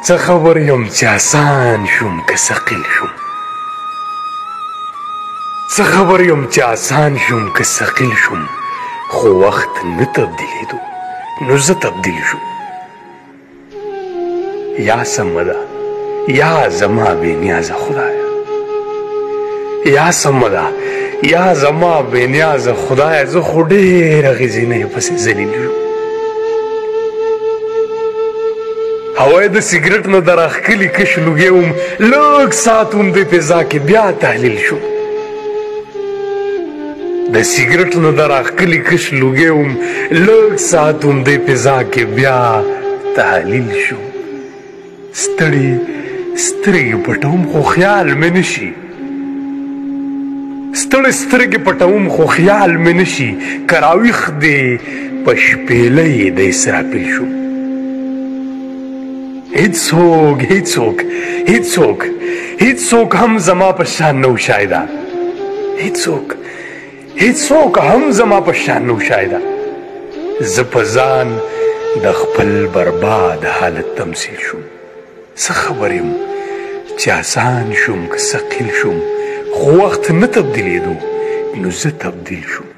څه خبر یم چې آسان شوم که ثقیل شوم څه خبر یم چې آسان شوم که ثقیل شوم خو وخت نه تبدیلېدو نو زه تبدیل شوم یا سمه ده یا زما بې نیازه خدایه یا سمه ده یا زما بې نیازه خدایه زه خو ډېره غځینۍ پسې ذلیل شوم هوای د سیګرټ نه د راښکلي کش لوګې وم لږ ساعت وم دې فضا کې بیا تحلیل شوم د سیګرټ نه د راښکلي کش لوګې وم لږ ساعت وم دې فضا کې بیا تحلیل شوم ستړي سترګې پټوم خو خیال مې نشي ستړي سترګې پټوم خو خیال مې نشي که راویښ دی په شپېلۍ د اسرافیل شوم هیڅوک هم زما په شان نو شایده هیڅوک هم زما په شان نو شایده زه په ځان د خپل برباد حالت تمثیل شوم څه خبر یم چې آسان شوم که ثقیل شوم خو وخت نه تبدیلېدو نو زه تبدیل شوم